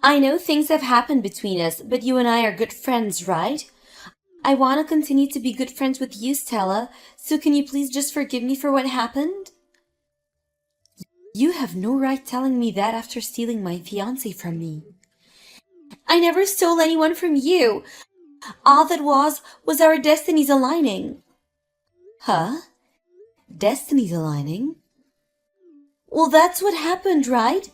I know things have happened between us, but you and I are good friends, right? I want to continue to be good friends with you, Stella, so can you please just forgive me for what happened? You have no right telling me that after stealing my fiancé from me. I never stole anyone from you. All that was our destinies aligning. Huh? Destinies aligning? Well, that's what happened, right?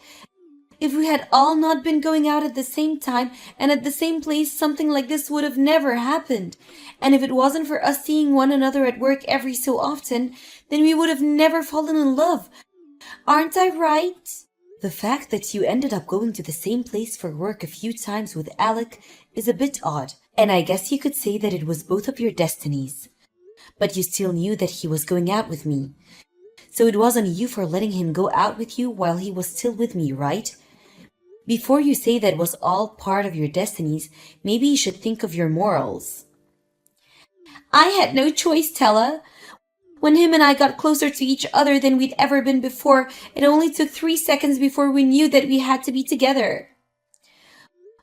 If we had all not been going out at the same time and at the same place, something like this would have never happened. And if it wasn't for us seeing one another at work every so often, then we would have never fallen in love. Aren't I right? The fact that you ended up going to the same place for work a few times with Alec is a bit odd, and I guess you could say that it was both of your destinies. But you still knew that he was going out with me. So it wasn't you for letting him go out with you while he was still with me, right? Before you say that was all part of your destinies, maybe you should think of your morals. I had no choice, Tella. When him and I got closer to each other than we'd ever been before, it only took 3 seconds before we knew that we had to be together.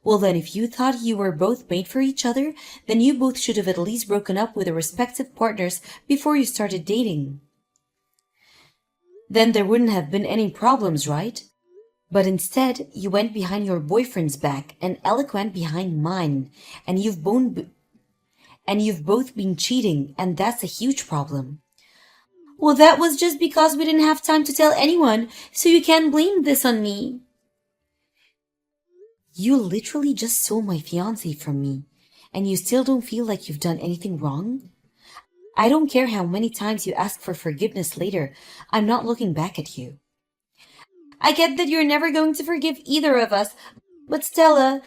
Well then, if you thought you were both made for each other, then you both should have at least broken up with your respective partners before you started dating. Then there wouldn't have been any problems, right? But instead, you went behind your boyfriend's back, and Alec went behind mine, and you've both been cheating, and that's a huge problem. Well, that was just because we didn't have time to tell anyone, so you can't blame this on me. You literally just stole my fiancé from me, and you still don't feel like you've done anything wrong? I don't care how many times you ask for forgiveness later, I'm not looking back at you. I get that you're never going to forgive either of us, but Stella,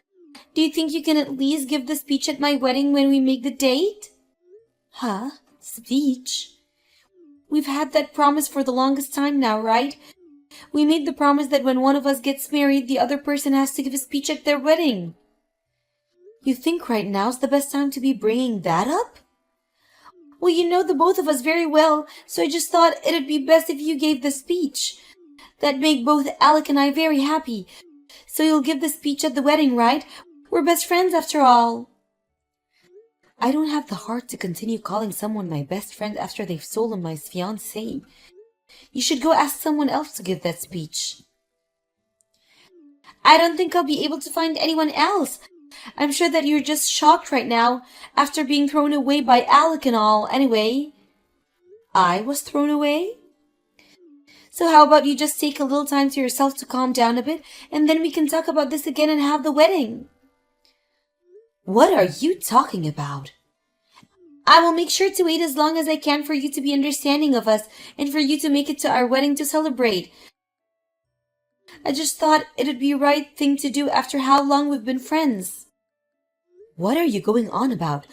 do you think you can at least give the speech at my wedding when we make the date? Huh? Speech? We've had that promise for the longest time now, right? We made the promise that when one of us gets married, the other person has to give a speech at their wedding. You think right now's the best time to be bringing that up? Well, you know the both of us very well, so I just thought it'd be best if you gave the speech. That'd make both Alec and I very happy. So you'll give the speech at the wedding, right? We're best friends after all. I don't have the heart to continue calling someone my best friend after they've stolen my fiancé. You should go ask someone else to give that speech. I don't think I'll be able to find anyone else. I'm sure that you're just shocked right now, after being thrown away by Alec and all, anyway. I was thrown away? So how about you just take a little time to yourself to calm down a bit, and then we can talk about this again and have the wedding. What are you talking about? I will make sure to wait as long as I can for you to be understanding of us and for you to make it to our wedding to celebrate. I just thought it'd be the right thing to do after how long we've been friends. What are you going on about?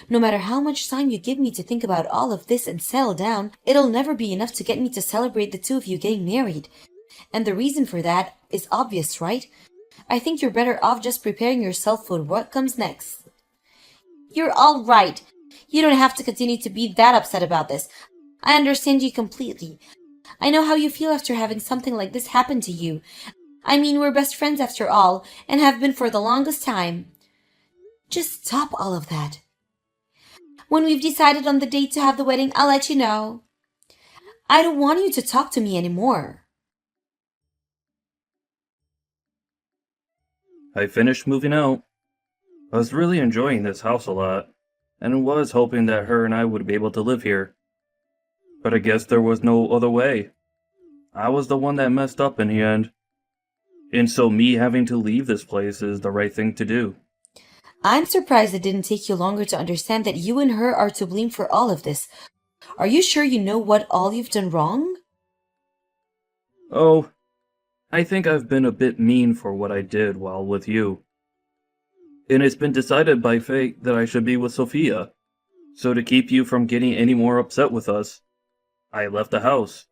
No matter how much time you give me to think about all of this and settle down, it'll never be enough to get me to celebrate the two of you getting married. And the reason for that is obvious, right? I think you're better off just preparing yourself for what comes next. You're all right. You don't have to continue to be that upset about this. I understand you completely. I know how you feel after having something like this happen to you. I mean, we're best friends after all, and have been for the longest time. Just stop all of that. When we've decided on the date to have the wedding, I'll let you know. I don't want you to talk to me anymore. I finished moving out. I was really enjoying this house a lot, and was hoping that her and I would be able to live here. But I guess there was no other way. I was the one that messed up in the end. And so me having to leave this place is the right thing to do. I'm surprised it didn't take you longer to understand that you and her are to blame for all of this. Are you sure you know what all you've done wrong? Oh, I think I've been a bit mean for what I did while with you. And it's been decided by fate that I should be with Sophia. So to keep you from getting any more upset with us, I left the house.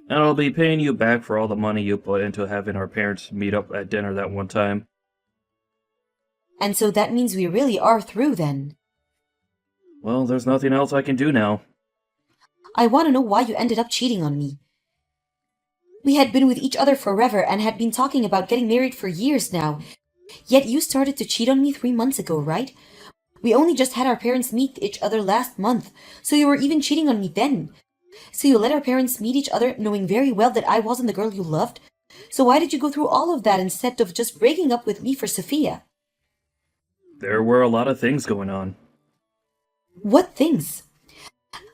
And I'll be paying you back for all the money you put into having our parents meet up at dinner that one time. And so that means we really are through then. Well, there's nothing else I can do now. I want to know why you ended up cheating on me. We had been with each other forever and had been talking about getting married for years now. Yet you started to cheat on me 3 months ago, right? We only just had our parents meet each other last month, so you were even cheating on me then. So you let our parents meet each other knowing very well that I wasn't the girl you loved? So why did you go through all of that instead of just breaking up with me for Sophia? There were a lot of things going on. What things?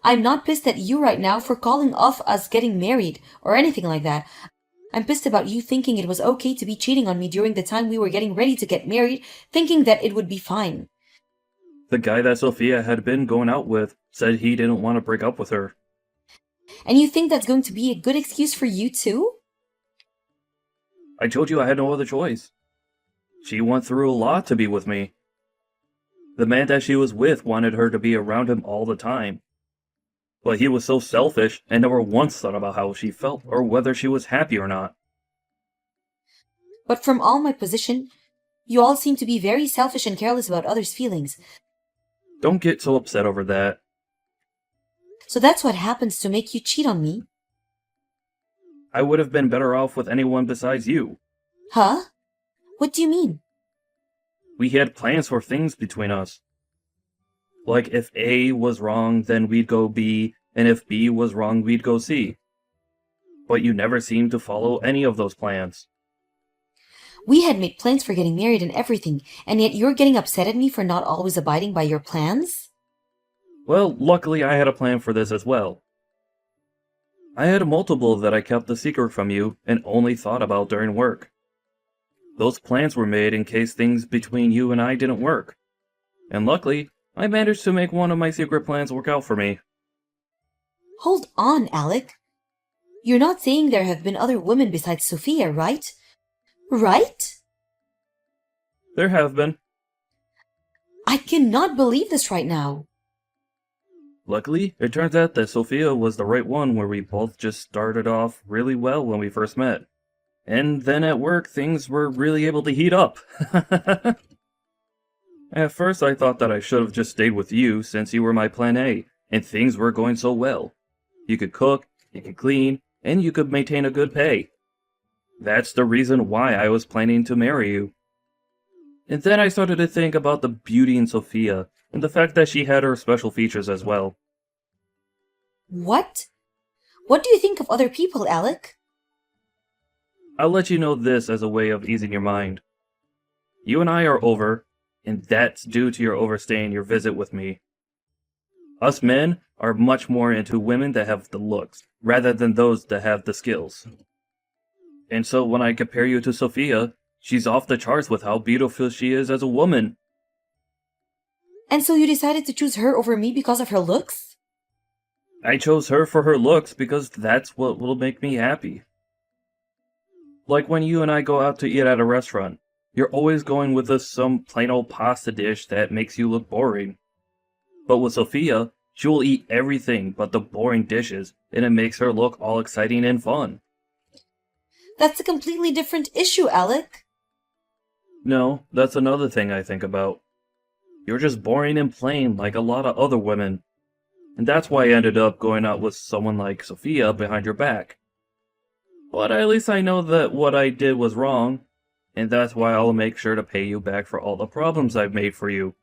I'm not pissed at you right now for calling off us getting married or anything like that. I'm pissed about you thinking it was okay to be cheating on me during the time we were getting ready to get married, thinking that it would be fine. The guy that Sophia had been going out with said he didn't want to break up with her. And you think that's going to be a good excuse for you too? I told you I had no other choice. She went through a lot to be with me. The man that she was with wanted her to be around him all the time. But he was so selfish and never once thought about how she felt or whether she was happy or not. But from all my position, you all seem to be very selfish and careless about others' feelings. Don't get so upset over that. So that's what happens to make you cheat on me? I would have been better off with anyone besides you. Huh? What do you mean? We had plans for things between us. Like if A was wrong, then we'd go B, and if B was wrong, we'd go C. But you never seemed to follow any of those plans. We had made plans for getting married and everything, and yet you're getting upset at me for not always abiding by your plans? Well, luckily I had a plan for this as well. I had multiple that I kept a secret from you and only thought about during work. Those plans were made in case things between you and I didn't work. And luckily, I managed to make one of my secret plans work out for me. Hold on, Alec. You're not saying there have been other women besides Sophia, right? Right? There have been. I cannot believe this right now. Luckily, it turns out that Sophia was the right one where we both just started off really well when we first met. And then at work, things were really able to heat up. At first, I thought that I should have just stayed with you since you were my plan A, and things were going so well. You could cook, you could clean, and you could maintain a good pay. That's the reason why I was planning to marry you. And then I started to think about the beauty in Sophia, and the fact that she had her special features as well. What? What do you think of other people, Alec? I'll let you know this as a way of easing your mind. You and I are over, and that's due to your overstaying your visit with me. Us men are much more into women that have the looks, rather than those that have the skills. And so when I compare you to Sophia, she's off the charts with how beautiful she is as a woman. And so you decided to choose her over me because of her looks? I chose her for her looks because that's what will make me happy. Like when you and I go out to eat at a restaurant, you're always going with us some plain old pasta dish that makes you look boring. But with Sophia, she will eat everything but the boring dishes, and it makes her look all exciting and fun. That's a completely different issue, Alec. No, that's another thing I think about. You're just boring and plain like a lot of other women. And that's why I ended up going out with someone like Sophia behind your back. But at least I know that what I did was wrong, and that's why I'll make sure to pay you back for all the problems I've made for you.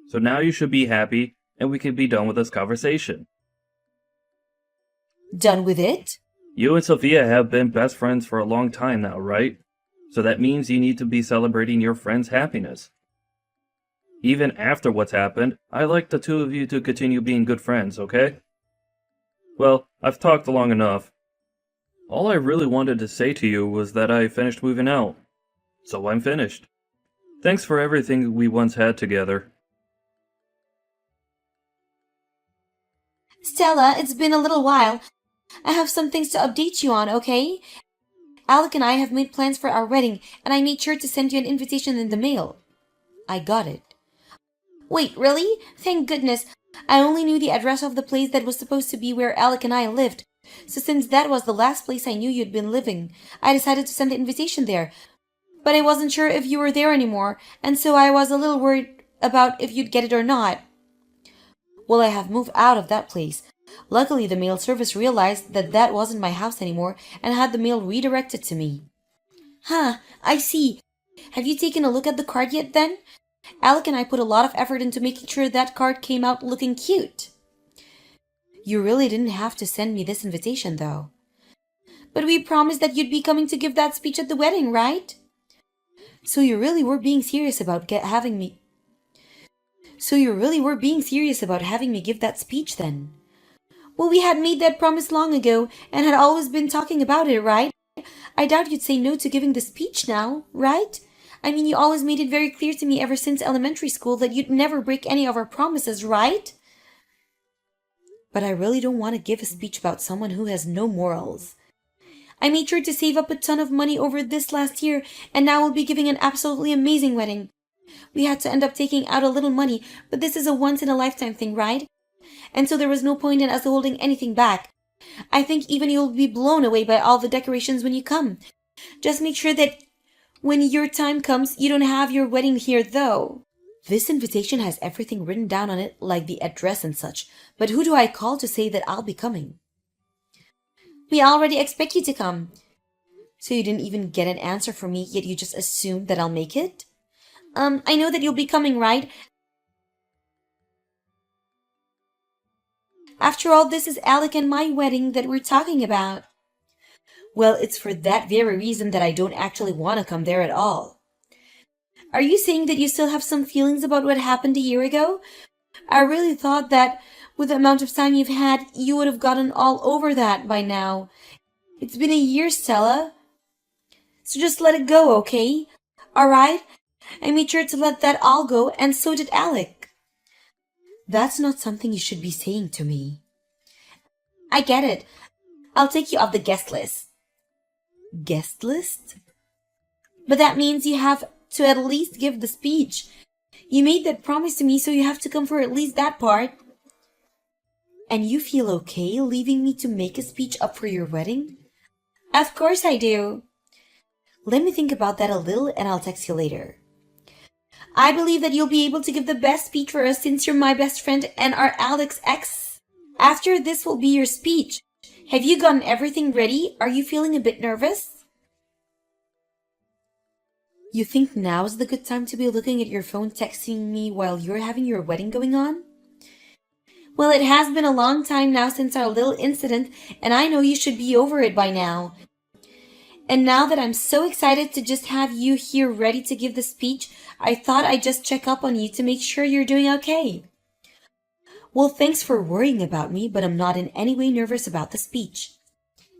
So now you should be happy, and we can be done with this conversation. Done with it? You and Sophia have been best friends for a long time now, right? So that means you need to be celebrating your friend's happiness. Even after what's happened, I like the two of you to continue being good friends, okay? Well, I've talked long enough. All I really wanted to say to you was that I finished moving out. So I'm finished. Thanks for everything we once had together. Stella, it's been a little while. I have some things to update you on, okay? Alec and I have made plans for our wedding, and I made sure to send you an invitation in the mail. I got it. Wait, really? Thank goodness. I only knew the address of the place that was supposed to be where Alec and I lived. So since that was the last place I knew you'd been living, I decided to send the invitation there. But I wasn't sure if you were there anymore, and so I was a little worried about if you'd get it or not. Well, I have moved out of that place, Luckily, the mail service realized that that wasn't my house anymore and had the mail redirected to me. Huh, I see. Have you taken a look at the card yet then? Alec and I put a lot of effort into making sure that card came out looking cute. You really didn't have to send me this invitation, though. But we promised that you'd be coming to give that speech at the wedding, right? So you really were being serious about having me give that speech then? Well, we had made that promise long ago and had always been talking about it, right? I doubt you'd say no to giving the speech now, right? I mean, you always made it very clear to me ever since elementary school that you'd never break any of our promises, right? But I really don't want to give a speech about someone who has no morals. I made sure to save up a ton of money over this last year, and now we'll be giving an absolutely amazing wedding. We had to end up taking out a little money, but this is a once-in-a-lifetime thing, right? And so there was no point in us holding anything back. I think even you'll be blown away by all the decorations when you come. Just make sure that when your time comes, you don't have your wedding here, though. This invitation has everything written down on it, like the address and such, but who do I call to say that I'll be coming? We already expect you to come. So you didn't even get an answer from me, yet you just assumed that I'll make it? I know that you'll be coming, right? After all, this is Alec and my wedding that we're talking about. Well, it's for that very reason that I don't actually want to come there at all. Are you saying that you still have some feelings about what happened a year ago? I really thought that with the amount of time you've had, you would have gotten all over that by now. It's been a year, Stella. So just let it go, okay? All right? I made sure to let that all go, and so did Alec. That's not something you should be saying to me. I get it. I'll take you off the guest list. Guest list? But that means you have to at least give the speech. You made that promise to me, so you have to come for at least that part. And you feel okay leaving me to make a speech up for your wedding? Of course I do. Let me think about that a little and I'll text you later. I believe that you'll be able to give the best speech for us since you're my best friend and are Alec's ex. After this will be your speech. Have you gotten everything ready? Are you feeling a bit nervous? You think now's the good time to be looking at your phone texting me while you're having your wedding going on? Well, it has been a long time now since our little incident, and I know you should be over it by now. And now that I'm so excited to just have you here ready to give the speech, I thought I'd just check up on you to make sure you're doing okay. Well, thanks for worrying about me, but I'm not in any way nervous about the speech.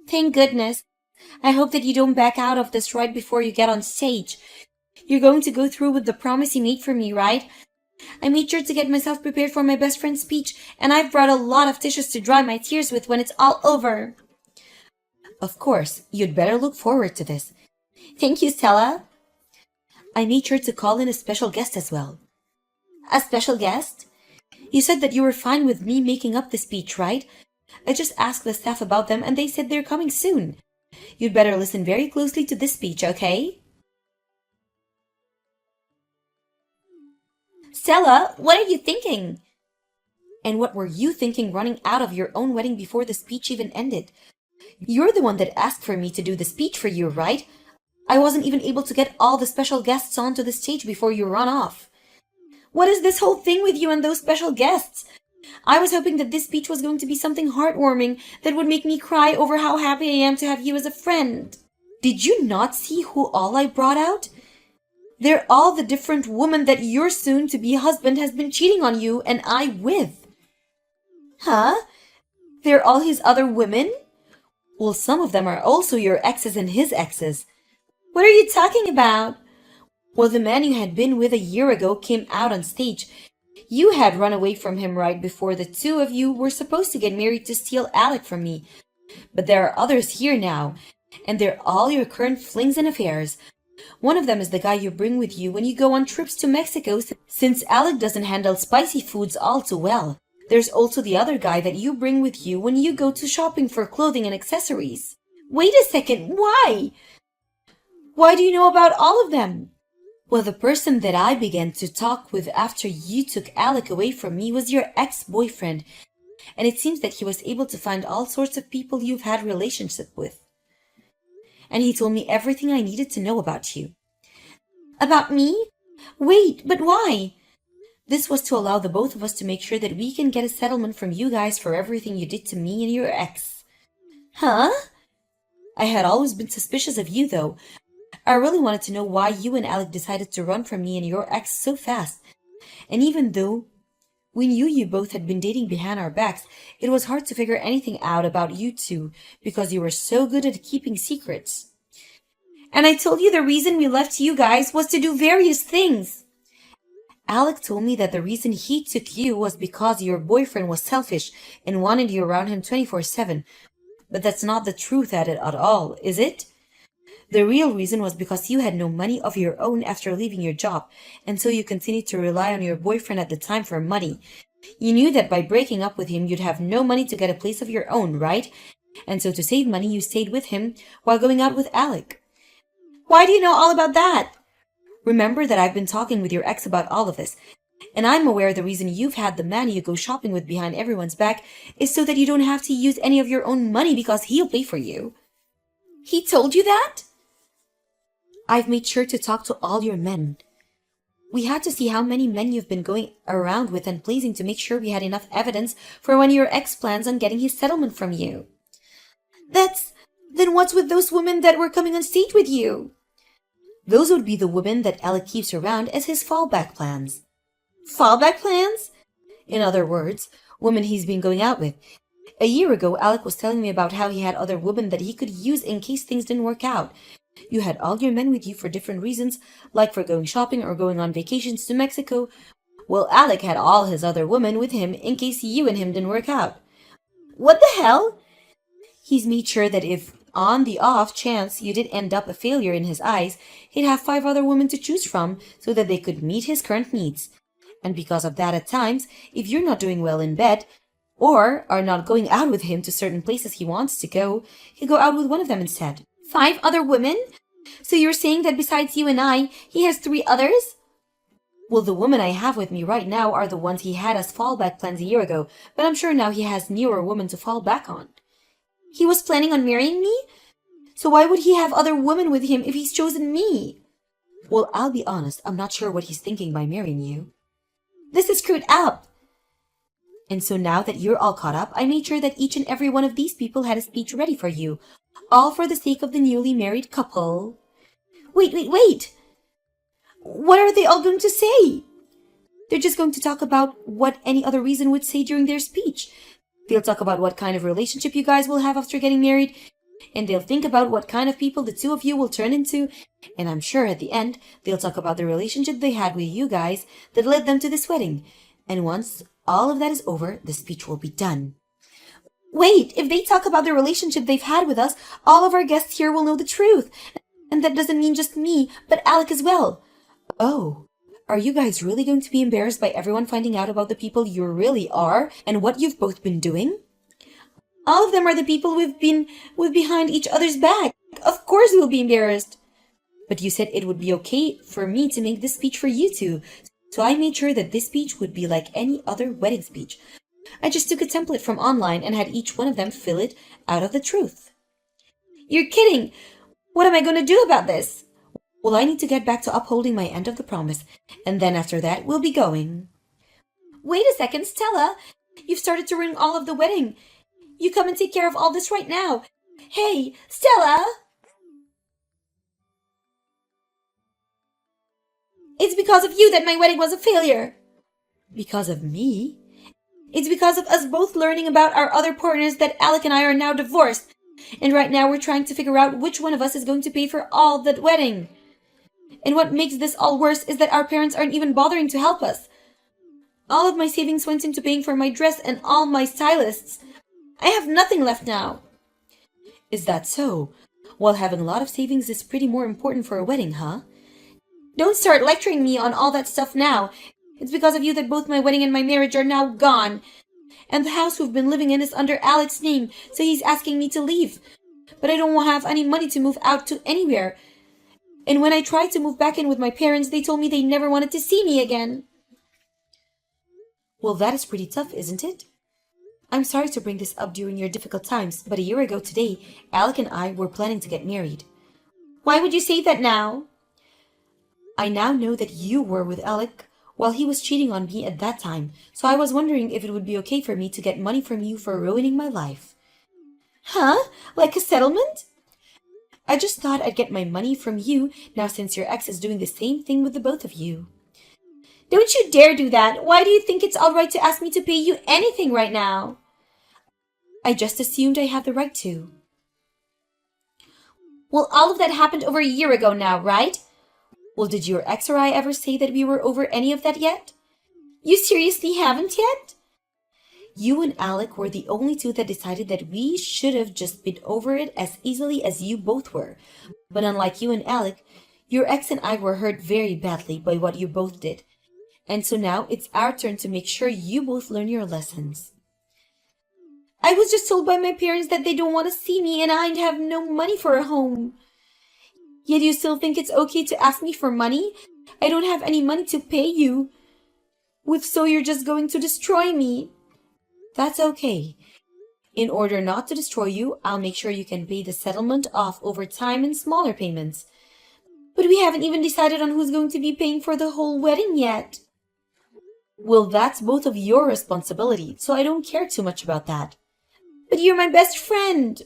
Thank goodness. I hope that you don't back out of this right before you get on stage. You're going to go through with the promise you made for me, right? I made sure to get myself prepared for my best friend's speech, and I've brought a lot of tissues to dry my tears with when it's all over. Of course, you'd better look forward to this. Thank you, Stella. I made sure to call in a special guest as well. A special guest? You said that you were fine with me making up the speech, right? I just asked the staff about them and they said they're coming soon. You'd better listen very closely to this speech, okay? Stella, what are you thinking? And what were you thinking running out of your own wedding before the speech even ended? You're the one that asked for me to do the speech for you, right? I wasn't even able to get all the special guests onto the stage before you run off. What is this whole thing with you and those special guests? I was hoping that this speech was going to be something heartwarming that would make me cry over how happy I am to have you as a friend. Did you not see who all I brought out? They're all the different women that your soon-to-be husband has been cheating on you and I with. Huh? They're all his other women? Well, some of them are also your exes and his exes. What are you talking about? Well, the man you had been with a year ago came out on stage. You had run away from him right before the two of you were supposed to get married to steal Alec from me. But there are others here now, and they're all your current flings and affairs. One of them is the guy you bring with you when you go on trips to Mexico, since Alec doesn't handle spicy foods all too well. There's also the other guy that you bring with you when you go to shopping for clothing and accessories. Wait a second, why? Why do you know about all of them? Well, the person that I began to talk with after you took Alec away from me was your ex-boyfriend. And it seems that he was able to find all sorts of people you've had relationship with. And he told me everything I needed to know about you. About me? Wait, but why? This was to allow the both of us to make sure that we can get a settlement from you guys for everything you did to me and your ex. Huh? I had always been suspicious of you, though. I really wanted to know why you and Alec decided to run from me and your ex so fast. And even though we knew you both had been dating behind our backs, it was hard to figure anything out about you two because you were so good at keeping secrets. And I told you the reason we left you guys was to do various things. Alec told me that the reason he took you was because your boyfriend was selfish and wanted you around him 24/7. But that's not the truth at it at all, is it? The real reason was because you had no money of your own after leaving your job, and so you continued to rely on your boyfriend at the time for money. You knew that by breaking up with him, you'd have no money to get a place of your own, right? And so to save money, you stayed with him while going out with Alec. Why do you know all about that? Remember that I've been talking with your ex about all of this, and I'm aware the reason you've had the man you go shopping with behind everyone's back is so that you don't have to use any of your own money because he'll pay for you. He told you that? I've made sure to talk to all your men. We had to see how many men you've been going around with and pleasing to make sure we had enough evidence for when your ex plans on getting his settlement from you. Then what's with those women that were coming on stage with you? Those would be the women that Alec keeps around as his fallback plans. Fallback plans? In other words, women he's been going out with. A year ago, Alec was telling me about how he had other women that he could use in case things didn't work out. You had all your men with you for different reasons, like for going shopping or going on vacations to Mexico. Well, Alec had all his other women with him in case you and him didn't work out. What the hell? He's made sure that if, on the off chance you did end up a failure in his eyes, he'd have 5 other women to choose from so that they could meet his current needs. And because of that, at times, if you're not doing well in bed, or are not going out with him to certain places he wants to go, he'll go out with one of them instead. 5 other women? So you're saying that besides you and I, he has 3 others? Well, the women I have with me right now are the ones he had as fallback plans a year ago, but I'm sure now he has newer women to fall back on. He was planning on marrying me? So why would he have other women with him if he's chosen me? Well, I'll be honest, I'm not sure what he's thinking by marrying you. This is screwed up. And so now that you're all caught up, I made sure that each and every one of these people had a speech ready for you, all for the sake of the newly married couple. Wait! What are they all going to say? They're just going to talk about what any other reason would say during their speech. They'll talk about what kind of relationship you guys will have after getting married, and they'll think about what kind of people the two of you will turn into, and I'm sure at the end, they'll talk about the relationship they had with you guys that led them to this wedding. And once all of that is over, the speech will be done. Wait, if they talk about the relationship they've had with us, all of our guests here will know the truth. And that doesn't mean just me, but Alec as well. Oh, are you guys really going to be embarrassed by everyone finding out about the people you really are and what you've both been doing? All of them are the people we've been with behind each other's back. Of course we'll be embarrassed. But you said it would be okay for me to make this speech for you two. So I made sure that this speech would be like any other wedding speech. I just took a template from online and had each one of them fill it out of the truth. You're kidding! What am I going to do about this? Well, I need to get back to upholding my end of the promise, and then after that, we'll be going. Wait a second, Stella! You've started to ruin all of the wedding. You come and take care of all this right now. Hey, Stella! It's because of you that my wedding was a failure. Because of me? It's because of us both learning about our other partners that Alec and I are now divorced. And right now we're trying to figure out which one of us is going to pay for all that wedding. And what makes this all worse is that our parents aren't even bothering to help us. All of my savings went into paying for my dress and all my stylists. I have nothing left now. Is that so? Well, having a lot of savings is pretty more important for a wedding, huh? Don't start lecturing me on all that stuff now. It's because of you that both my wedding and my marriage are now gone. And the house we've been living in is under Alec's name, so he's asking me to leave. But I don't have any money to move out to anywhere. And when I tried to move back in with my parents, they told me they never wanted to see me again. Well, that is pretty tough, isn't it? I'm sorry to bring this up during your difficult times, but a year ago today, Alec and I were planning to get married. Why would you say that now? I now know that you were with Alec while he was cheating on me at that time, so I was wondering if it would be okay for me to get money from you for ruining my life. Huh? Like a settlement? I just thought I'd get my money from you now since your ex is doing the same thing with the both of you. Don't you dare do that! Why do you think it's all right to ask me to pay you anything right now? I just assumed I had the right to. Well, all of that happened over a year ago now, right? Well, did your ex or I ever say that we were over any of that yet? You seriously haven't yet? You and Alec were the only two that decided that we should have just been over it as easily as you both were. But unlike you and Alec, your ex and I were hurt very badly by what you both did. And so now it's our turn to make sure you both learn your lessons. I was just told by my parents that they don't want to see me and I'd have no money for a home. Yet you still think it's okay to ask me for money? I don't have any money to pay you. If so, you're just going to destroy me. That's okay. In order not to destroy you, I'll make sure you can pay the settlement off over time in smaller payments. But we haven't even decided on who's going to be paying for the whole wedding yet. Well, that's both of your responsibility, so I don't care too much about that. But you're my best friend.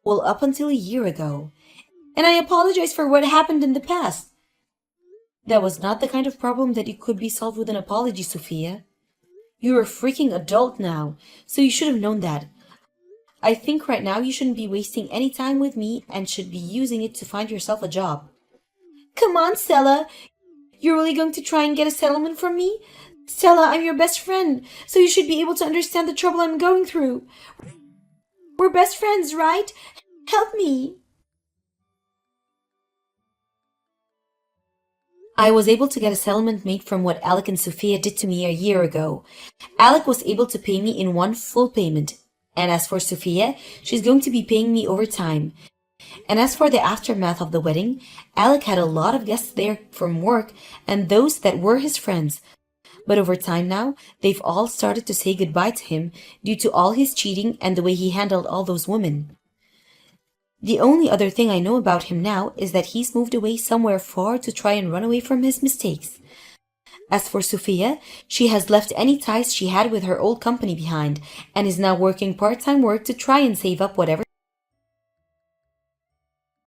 Well, up until a year ago. And I apologize for what happened in the past. That was not the kind of problem that it could be solved with an apology, Sophia. You're a freaking adult now, so you should have known that. I think right now you shouldn't be wasting any time with me and should be using it to find yourself a job. Come on, Stella. You're really going to try and get a settlement from me? Stella, I'm your best friend, so you should be able to understand the trouble I'm going through. We're best friends, right? Help me. I was able to get a settlement made from what Alec and Sophia did to me a year ago. Alec was able to pay me in one full payment. And as for Sophia, she's going to be paying me over time. And as for the aftermath of the wedding, Alec had a lot of guests there from work and those that were his friends. But over time now, they've all started to say goodbye to him due to all his cheating and the way he handled all those women. The only other thing I know about him now is that he's moved away somewhere far to try and run away from his mistakes. As for Sophia, she has left any ties she had with her old company behind and is now working part-time work to try and save up whatever